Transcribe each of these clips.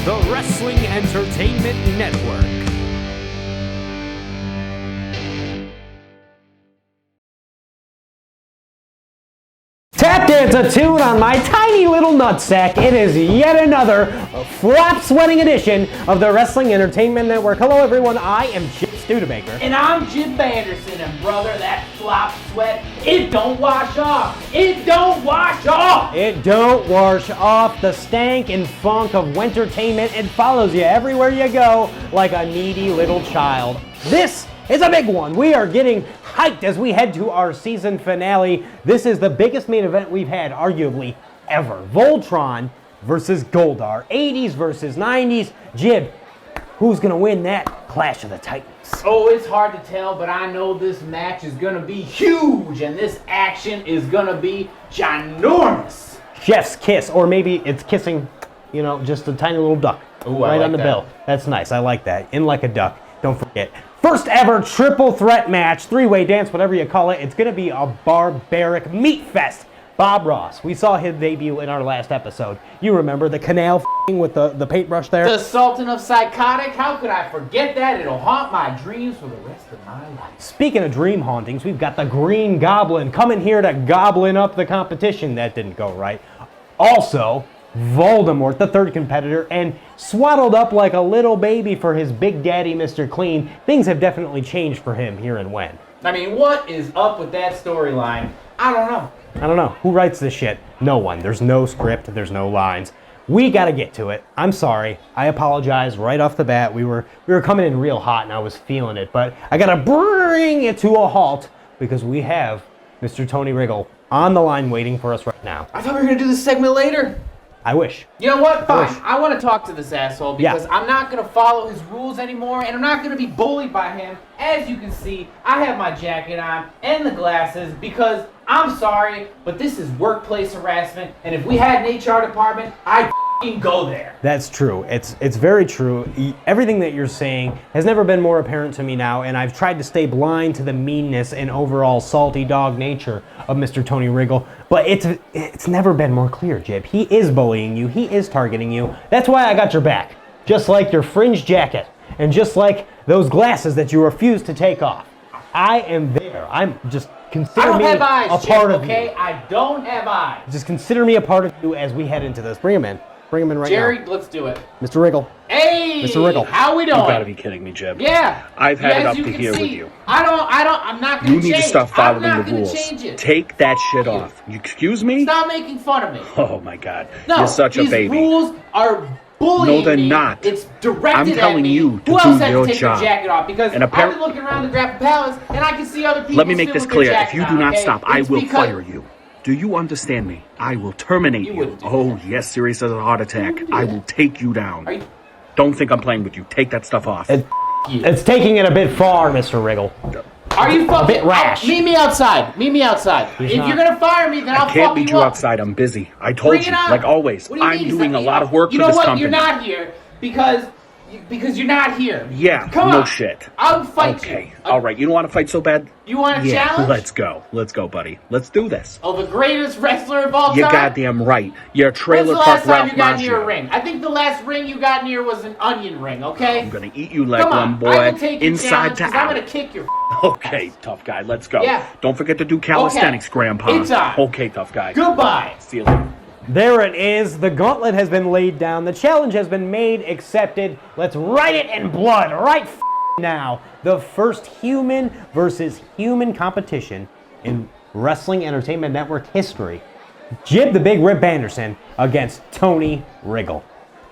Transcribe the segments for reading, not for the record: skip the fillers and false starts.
the Wrestling Entertainment Network. Tap dance a tune on my tiny little nutsack. It is yet another flop-sweating edition of the Wrestling Entertainment Network. Hello everyone, I am Chip Studebaker. And I'm Jim Anderson, and brother, that flop sweat, it don't wash off. It don't wash off. It don't wash off. The stank and funk of entertainment. It follows you everywhere you go like a needy little child. This is a big one. We are getting hyped as we head to our season finale. This is the biggest main event we've had, arguably, ever. Voltron versus GOLDAR. 80s versus 90s. Jib, who's going to win that Clash of the Titans? Oh, it's hard to tell, but I know this match is going to be huge, and this action is going to be ginormous. Chef's kiss, or maybe it's kissing, you know, just a tiny little duck. Ooh, right like on the that. bill. That's nice. I like that. In like a duck. Don't forget. First ever triple threat match, three-way dance, whatever you call it. It's going to be a barbaric meat fest. Bob Ross, we saw his debut in our last episode. You remember the canal with the paintbrush there? The Sultan of Psychotic, how could I forget that? It'll haunt my dreams for the rest of my life. Speaking of dream hauntings, we've got the Green Goblin coming here to goblin up the competition. That didn't go right. Also, Voldemort, the third competitor, and swaddled up like a little baby for his big daddy, Mr. Clean. Things have definitely changed for him here in WEN. I mean, what is up with that storyline? I don't know. I don't know. Who writes this shit? No one. There's no script. There's no lines. We got to get to it. I'm sorry. I apologize right off the bat. We were coming in real hot and I was feeling it, but I got to bring it to a halt because we have Mr. Tony Wriggle on the line waiting for us right now. I thought we were going to do this segment later. I wish. You know what? Fine. I want to talk to this asshole because Yeah. I'm not going to follow his rules anymore, and I'm not going to be bullied by him. As you can see, I have my jacket on and the glasses because I'm sorry, but this is workplace harassment, and if we had an HR department, I'd f***ing go there. That's true. It's very true. Everything that you're saying has never been more apparent to me now, and I've tried to stay blind to the meanness and overall salty dog nature of Mr. Tony Wriggle, but it's never been more clear, Jib. He is bullying you. He is targeting you. That's why I got your back. Just like your fringe jacket, and just like those glasses that you refuse to take off. I am there. I'm just consider me a part of you. Okay, I don't have eyes. Just consider me a part of you as we head into this. Bring him in. Bring him in right Jerry, now. let's do it. Mr. Wriggle. Hey, Mr. Wriggle. How we doing? You gotta be kidding me, Jim. Yeah. I've had it As up you to can here see, with you. I'm not gonna You change. need to stop following I'm not the gonna rules. change it. Take that shit off. You excuse me? Stop making fun of me. Oh my god. No, You're such a these baby. rules are bullying No, they're me. not. It's directed I'm telling at me. you to Who do else had your to take job. their jacket off? Because And I've been looking around the Grapplin Palace and I can see other people. Let me make still this with their clear. If jacket you do on, not okay? stop, I It's will because- fire you. Do you understand me? I will terminate You you. wouldn't do Oh, that. yes, serious as a heart attack. do I that. will take you down. Are you? Don't think I'm playing with you. Take that stuff off. It's taking it a bit far, Mr. Wriggle. Are you fucking? bit rash. Meet me outside. Meet me outside. He's if not. you're gonna fire me, then I'll I can't fuck meet you you up. outside. I'm busy. I told Bring you, it on. like always. What do you I'm mean he's doing not a here? lot of work you for know this what? company. You're not here because you're not here. Yeah, Come no on. shit. I'll fight Okay, you. all right. You don't want to fight so bad? You want a Yeah, challenge? let's go. Let's go, buddy. Let's do this. Oh, the greatest wrestler of all time. You're goddamn right. You're a When's trailer the last park time Ralph you got near a Macchio. ring? I think the last ring you got near was an onion ring, okay? I'm gonna eat you like Come one on, boy, I will take your inside challenge to 'cause I'm out. gonna kick your Okay, tough guy. Let's go. Yeah. Don't forget to do calisthenics, Grandpa. It's on. Okay, tough guy. Goodbye. See you later. There it is. The gauntlet has been laid down. The challenge has been made, accepted. Let's write it in blood right now. The first human versus human competition in Wrestling Entertainment Network history. Jib the Big Rip Anderson against Tony Wriggle.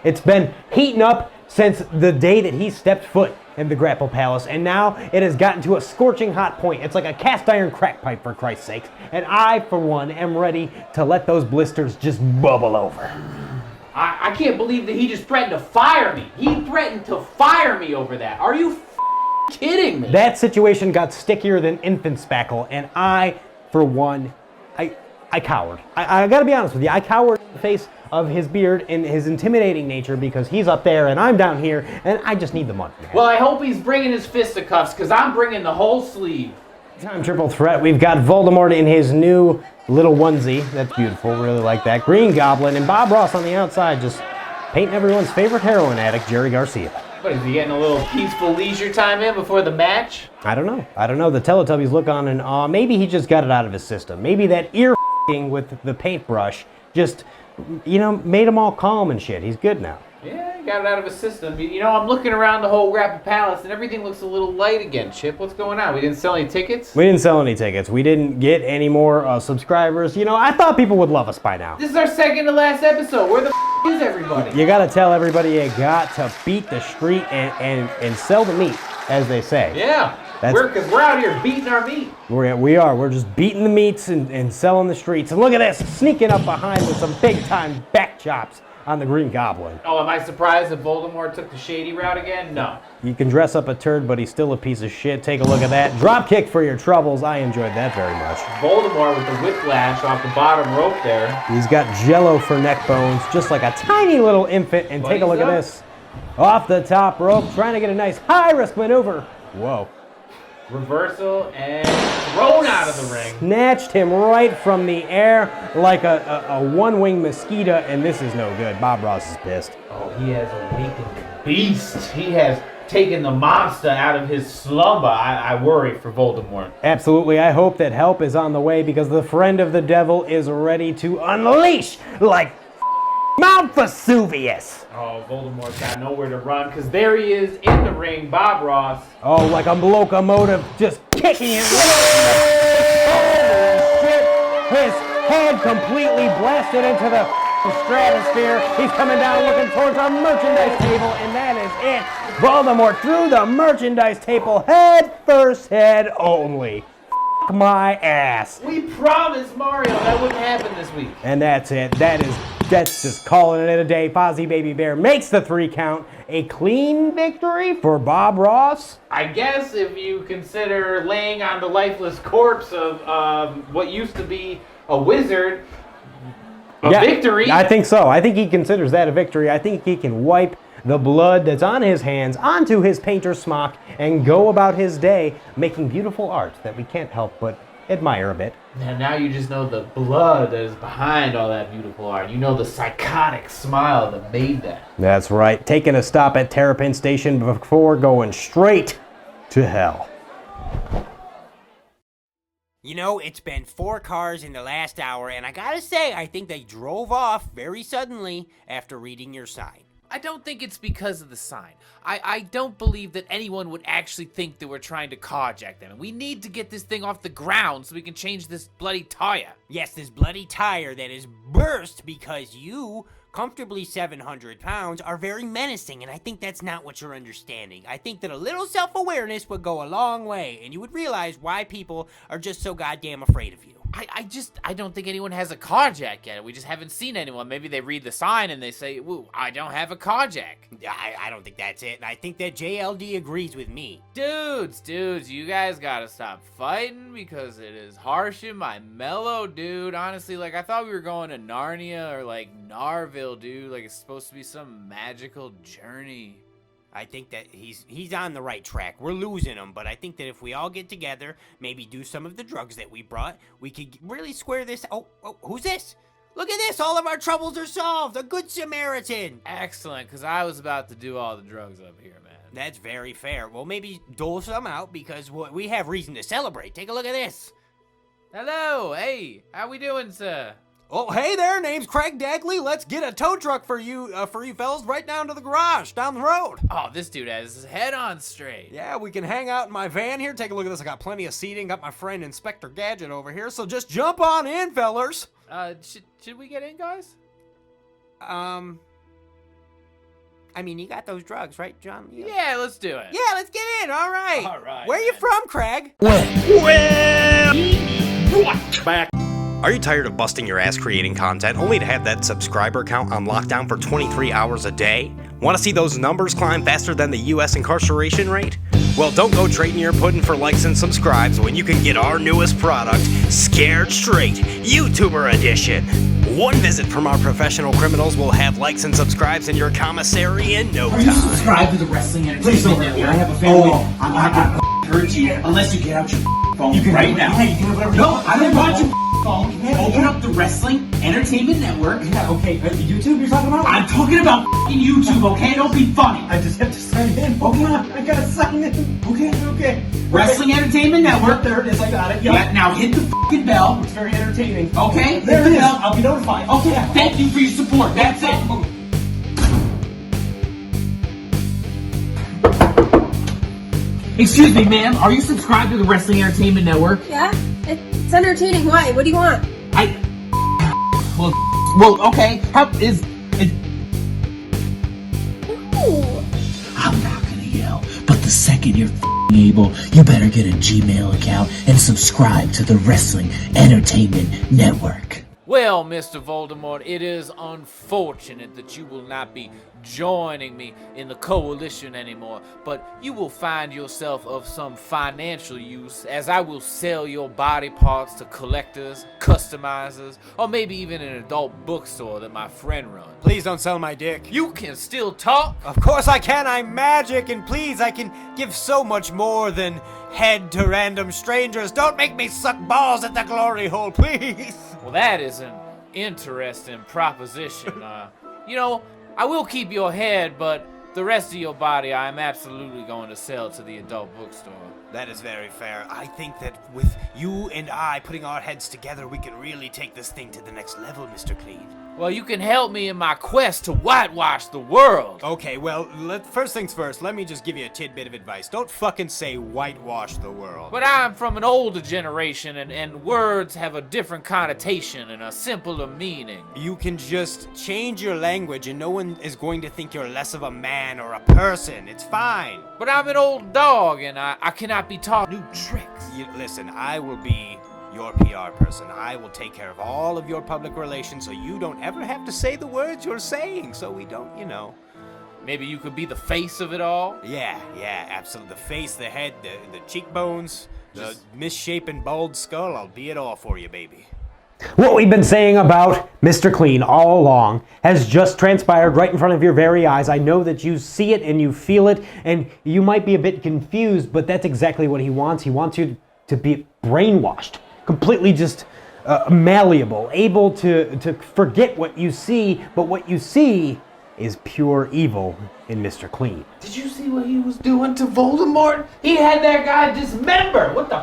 It's been heating up since the day that he stepped foot in the Grapple Palace, and now it has gotten to a scorching hot point. It's like a cast iron crack pipe, for Christ's sake. And I, for one, am ready to let those blisters just bubble over. I can't believe that he just threatened to fire me. He threatened to fire me over that. Are you kidding me? That situation got stickier than infant spackle, and I, for one, I cowered. I gotta be honest with you, I cowered in the face of his beard and his intimidating nature because he's up there and I'm down here, and I just need the money. Well, I hope he's bringing his fisticuffs, because I'm bringing the whole sleeve. Time triple threat, we've got Voldemort in his new little onesie. That's beautiful, really like that. Green Goblin, and Bob Ross on the outside just painting everyone's favorite heroin addict, Jerry Garcia. What, is he getting a little peaceful leisure time in before the match? I don't know. The Teletubbies look on in awe. Maybe he just got it out of his system. Maybe that ear with the paintbrush just, made him all calm and shit. He's good now. Yeah, he got it out of his system. I'm looking around the whole Rapid Palace and everything looks a little light again. Chip, what's going on? We didn't sell any tickets? We didn't sell any tickets. We didn't get any more subscribers. I thought people would love us by now. This is our second to last episode. Where the is everybody? You gotta tell everybody you got to beat the street and sell the meat, as they say. Yeah, because we're out here beating our meat. We are. We're just beating the meats and selling the streets. And look at this, sneaking up behind with some big-time back chops on the Green Goblin. Oh, am I surprised that Voldemort took the shady route again? No. You can dress up a turd, but he's still a piece of shit. Take a look at that. Drop kick for your troubles. I enjoyed that very much. Voldemort with the whiplash off the bottom rope there. He's got jello for neck bones, just like a tiny little infant. And take a look at this. Off the top rope, trying to get a nice high-risk maneuver. Whoa. Reversal and thrown out of the ring. Snatched him right from the air like a one-winged mosquito, and this is no good. Bob Ross is pissed. Oh, he has awakened the beast. He has taken the monster out of his slumber. I worry for Voldemort. Absolutely. I hope that help is on the way because the friend of the devil is ready to unleash like Mount Vesuvius. Oh, Voldemort's got nowhere to run because there he is in the ring, Bob Ross. Oh, like a locomotive just kicking it. His head completely blasted into the stratosphere. He's coming down looking towards our merchandise table, and that is it. Voldemort through the merchandise table, head first, head only. F my ass. We promised Mario that wouldn't happen this week. And that's it. That's just calling it a day. Fozzie Baby Bear makes the 3 count. A clean victory for Bob Ross. I guess if you consider laying on the lifeless corpse of what used to be a wizard a victory. I think so. I think he considers that a victory. I think he can wipe the blood that's on his hands onto his painter's smock and go about his day making beautiful art that we can't help but admire a bit. And now you just know the blood that is behind all that beautiful art. You know the psychotic smile that made that. That's right. Taking a stop at Terrapin Station before going straight to hell. It's been 4 cars in the last hour, and I gotta say, I think they drove off very suddenly after reading your sign. I don't think it's because of the sign. I don't believe that anyone would actually think that we're trying to carjack them. And we need to get this thing off the ground so we can change this bloody tire. Yes, this bloody tire that is burst because you, comfortably 700 pounds, are very menacing, and I think that's not what you're understanding. I think that a little self-awareness would go a long way, and you would realize why people are just so goddamn afraid of you. I don't think anyone has a carjack yet. We just haven't seen anyone. Maybe they read the sign and they say, "Woo, I don't have a carjack." I don't think that's it, and I think that JLD agrees with me. Dudes, you guys gotta stop fighting because it is harshing my mellow, dude. Honestly, I thought we were going to Narnia or Narville, dude. It's supposed to be some magical journey. I think that he's on the right track. We're losing him, but I think that if we all get together, maybe do some of the drugs that we brought, we could really square this. Oh, who's this? Look at this. All of our troubles are solved. A Good Samaritan. Excellent, because I was about to do all the drugs up here, man. That's very fair. Well, maybe dole some out because we have reason to celebrate. Take a look at this. Hello. Hey, how we doing, sir? Oh, hey there, name's Craig Dagley. Let's get a tow truck for you fellas right down to the garage, down the road. Oh, this dude has his head on straight. Yeah, we can hang out in my van here. Take a look at this. I got plenty of seating. Got my friend Inspector Gadget over here, so just jump on in, fellers. Should we get in, guys? You got those drugs, right, John? Yeah, let's do it. Yeah, let's get in. All right. All right. Where you from, Craig? What? Back. Are you tired of busting your ass creating content only to have that subscriber count on lockdown for 23 hours a day? Want to see those numbers climb faster than the US incarceration rate? Well, don't go trading your pudding for likes and subscribes when you can get our newest product, Scared Straight, YouTuber Edition. One visit from our professional criminals will have likes and subscribes in your commissary in no time. Are you subscribed to the Wrestling Entertainment Network? I have a family. I'm not hurt you unless you get out your phone You can right do- now. yeah, you can do whatever you No, want. I don't want your phone. Yeah, Open yeah. up the Wrestling Entertainment Network. Yeah, okay. YouTube you're talking about? I'm talking about YouTube, okay? Don't be funny. I just have to sign in. Okay, I gotta sign in. Okay. Wrestling Entertainment Network. There it is, I got it. Yeah, now hit the bell. It's very entertaining. Okay? There Hit it the is. bell. I'll be notified. Okay, Yeah. thank you for your support. That's it. Excuse me, ma'am. Are you subscribed to the Wrestling Entertainment Network? Yeah? It's entertaining. Why? What do you want? Well, okay. How is it? Ooh. I'm not gonna yell, but the second you're able, you better get a Gmail account and subscribe to the Wrestling Entertainment Network. Well, Mr. Voldemort, it is unfortunate that you will not be joining me in the coalition anymore, but you will find yourself of some financial use, as I will sell your body parts to collectors, customizers, or maybe even an adult bookstore that my friend runs. Please don't sell my dick. You can still talk? Of course I can. I'm magic, and please, I can give so much more than head to random strangers. Don't make me suck balls at the glory hole, please. Well, that is an interesting proposition. I will keep your head, but the rest of your body I am absolutely going to sell to the adult bookstore. That is very fair. I think that with you and I putting our heads together, we can really take this thing to the next level, Mr. Clean. Well, you can help me in my quest to whitewash the world. Okay, well, first things first, let me just give you a tidbit of advice. Don't fucking say whitewash the world. But I'm from an older generation, and words have a different connotation and a simpler meaning. You can just change your language and no one is going to think you're less of a man or a person. It's fine. But I'm an old dog, and I cannot be taught new tricks. Listen, I will be your PR person. I will take care of all of your public relations so you don't ever have to say the words you're saying, so we don't, Maybe you could be the face of it all? Yeah, absolutely. The face, the head, the cheekbones, the misshapen bald skull, I'll be it all for you, baby. What we've been saying about Mr. Clean all along has just transpired right in front of your very eyes. I know that you see it and you feel it, and you might be a bit confused, but that's exactly what he wants. He wants you to be brainwashed, completely just malleable, able to forget what you see, but what you see is pure evil in Mr. Clean. Did you see what he was doing to Voldemort? He had that guy dismembered. What the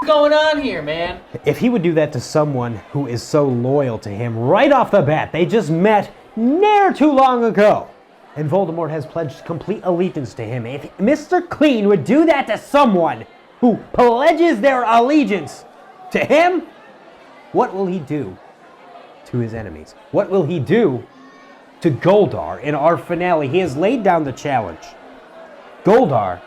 is going on here, man? If he would do that to someone who is so loyal to him right off the bat, they just met ne'er too long ago, and Voldemort has pledged complete allegiance to him. If Mr. Clean would do that to someone who pledges their allegiance to him, what will he do to his enemies? What will he do to GOLDAR in our finale? He has laid down the challenge. GOLDAR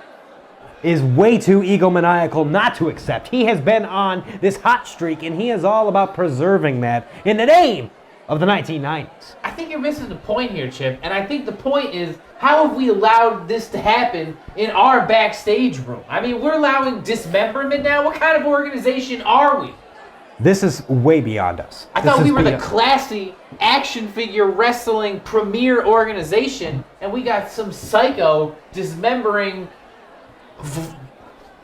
is way too egomaniacal not to accept. He has been on this hot streak, and he is all about preserving that in the name of the 1990s. I think you're missing the point here, Chip. And I think the point is, how have we allowed this to happen in our backstage room? I mean, we're allowing dismemberment now? What kind of organization are we? This is way beyond us. I thought we were the classy action figure wrestling premier organization, and we got some psycho dismembering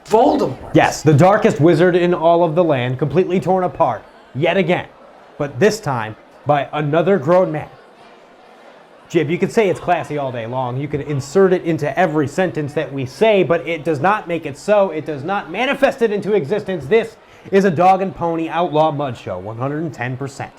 Voldemort. Yes, the darkest wizard in all of the land, completely torn apart, yet again. But this time, by another grown man. Jib, you could say it's classy all day long. You can insert it into every sentence that we say, but it does not make it so. It does not manifest it into existence. This is a dog and pony outlaw mud show, 110%.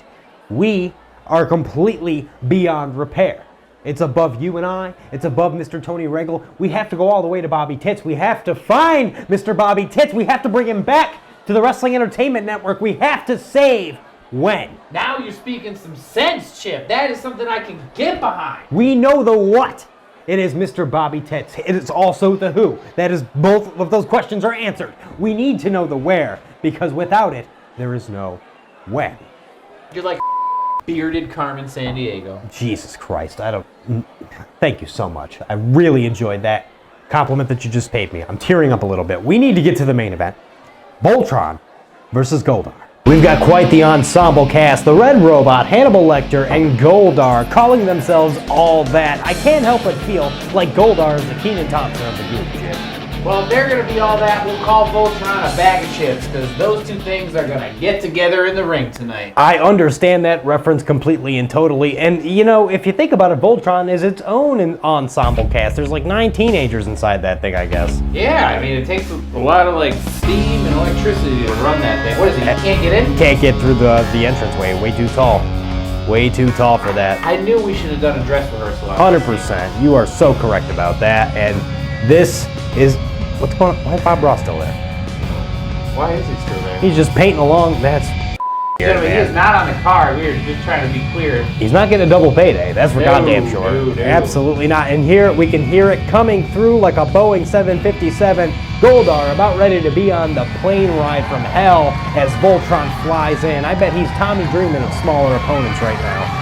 We are completely beyond repair. It's above you and I. It's above Mr. Tony Wriggle. We have to go all the way to Bobby Tits. We have to find Mr. Bobby Tits. We have to bring him back to the Wrestling Entertainment Network. We have to save WEN. Now you're speaking some sense, Chip. That is something I can get behind. We know the what. It is Mr. Bobby Tits. It is also the who. That is, both of those questions are answered. We need to know the where, because without it, there is no when. You're like bearded Carmen Sandiego. Jesus Christ, thank you so much. I really enjoyed that compliment that you just paid me. I'm tearing up a little bit. We need to get to the main event. Voltron versus GOLDAR. We've got quite the ensemble cast. The Red Robot, Hannibal Lecter, and GOLDAR calling themselves all that. I can't help but feel like GOLDAR is the Keenan Thompson of the group, Jim. Well, if they're gonna be all that, we'll call Voltron a bag of chips, because those two things are gonna get together in the ring tonight. I understand that reference completely and totally. And, you know, if you think about it, Voltron is its own ensemble cast. There's like 9 teenagers inside that thing, I guess. Yeah, I mean, it takes a lot of, like, steam and electricity to run that thing. What is it, you can't get in? Can't get through the entranceway. Way too tall. Way too tall for that. I knew we should have done a dress rehearsal. 100%. You are so correct about that. And this is... What's going on? Why is Bob Ross still there? Why is he still there? He's just painting along. That's Gentlemen, he is not on the card. We were just trying to be clear. He's not getting a double payday. That's for goddamn sure. No. Absolutely not. And here we can hear it coming through like a Boeing 757. GOLDAR about ready to be on the plane ride from hell as Voltron flies in. I bet he's Tommy dreaming of smaller opponents right now.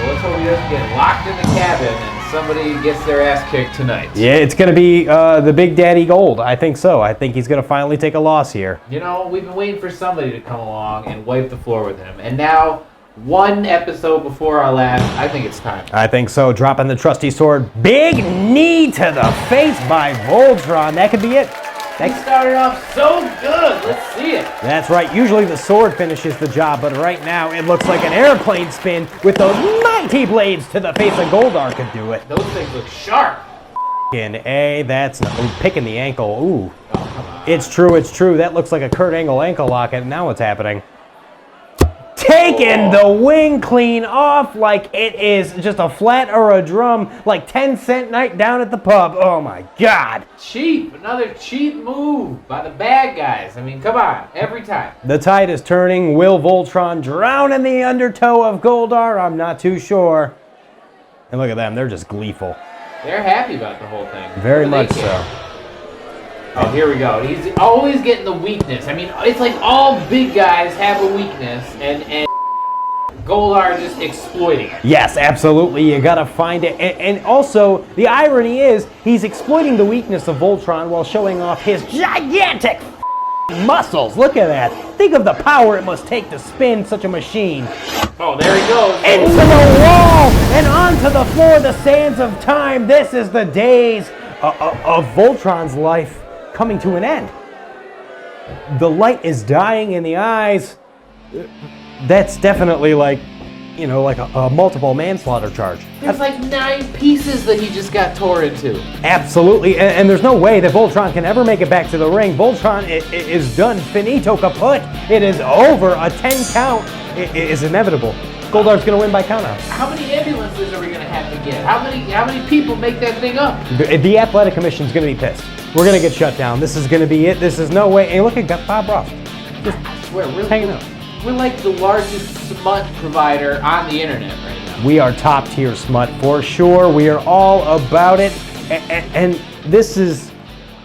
Well, let's hope he doesn't get locked in the cabin and somebody gets their ass kicked tonight. Yeah, it's going to be the Big Daddy Gold. I think so. I think he's going to finally take a loss here. You know, we've been waiting for somebody to come along and wipe the floor with him. And now, one episode before our last, I think it's time. I think so. Dropping the trusty sword. Big knee to the face by Voltron. That could be it. He started off so good. Let's see it. That's right. Usually the sword finishes the job, but right now it looks like an airplane spin with those mighty blades to the face of GOLDAR could do it. Those things look sharp. A, that's picking the ankle. Ooh. It's true, it's true. That looks like a Kurt Angle ankle lock, and now what's happening? Taking the wing clean off like it is just a flat or a drum, like 10-cent night down at the pub. Oh my God. Cheap. Another cheap move by the bad guys. I mean, come on. Every time. The tide is turning. Will Voltron drown in the undertow of GOLDAR? I'm not too sure. And look at them. They're just gleeful. They're happy about the whole thing. Very much so. Oh, here we go. He's always getting the weakness. I mean, it's like all big guys have a weakness, and GOLDAR just exploiting it. Yes, absolutely. You gotta find it. And also, the irony is, he's exploiting the weakness of Voltron while showing off his gigantic muscles. Look at that. Think of the power it must take to spin such a machine. Oh, there he goes. Into the wall and onto the floor, the sands of time. This is the days of Voltron's life coming to an end. The light is dying in the eyes. That's definitely like, you know, like a multiple manslaughter charge. There's like 9 pieces that he just got tore into. Absolutely, and there's no way that Voltron can ever make it back to the ring. Voltron is done, finito kaput. It is over. A 10 count is inevitable. GOLDAR's gonna win by countout. How many ambulances are we gonna have to get? How many people make that thing up? The athletic commission's gonna be pissed. We're gonna get shut down. This is gonna be it. This is no way. Hey, look at Bob Ross. Just I swear, hanging out. We're like the largest smut provider on the internet right now. We are top tier smut for sure. We are all about it. And this is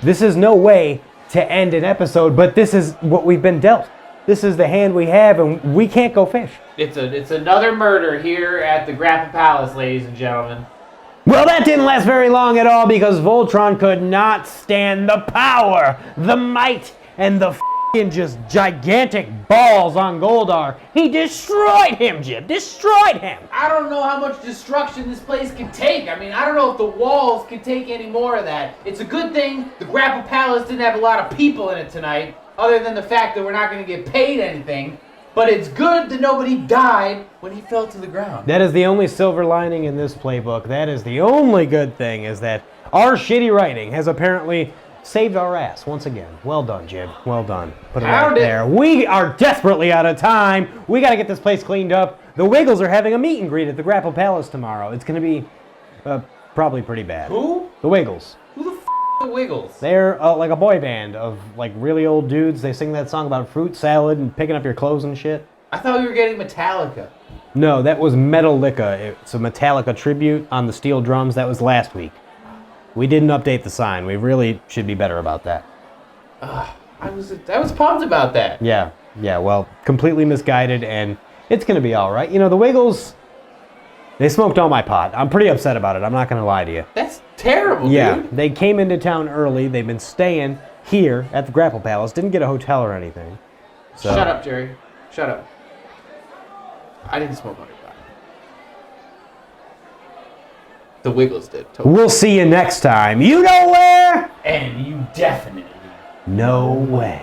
no way to end an episode, but this is what we've been dealt. This is the hand we have, and we can't go fish. It's another murder here at the Grapplin Palace, ladies and gentlemen. Well, that didn't last very long at all because Voltron could not stand the power, the might, and the just gigantic balls on GOLDAR. He destroyed him, Jim. Destroyed him. I don't know how much destruction this place can take. I mean, I don't know if the walls can take any more of that. It's a good thing the Grapplin Palace didn't have a lot of people in it tonight, other than the fact that we're not going to get paid anything. But it's good that nobody died when he fell to the ground. That is the only silver lining in this playbook. That is the only good thing, is that our shitty writing has apparently saved our ass once again. Well done, Jib. Well done. Put it right there. We are desperately out of time. We got to get this place cleaned up. The Wiggles are having a meet and greet at the Grapplin Palace tomorrow. It's going to be probably pretty bad. Who? The Wiggles. Who the the Wiggles? They're like a boy band of like really old dudes. They sing that song about fruit salad and picking up your clothes and shit. I thought we were getting Metallica. No, that was Metallica. It's a Metallica tribute on the steel drums. That was last week. We didn't update the sign. We really should be better about that. I was pumped about that. Yeah, well, completely misguided, and it's going to be all right. You know, the Wiggles, they smoked all my pot. I'm pretty upset about it. I'm not going to lie to you. That's terrible, Yeah, dude. they came into town early. They've been staying here at the Grapplin Palace. Didn't get a hotel or anything. So. Shut up, Jerry. Shut up. I didn't smoke all your pot. The Wiggles did. Totally. We'll see you next time. You know where? And you definitely know when.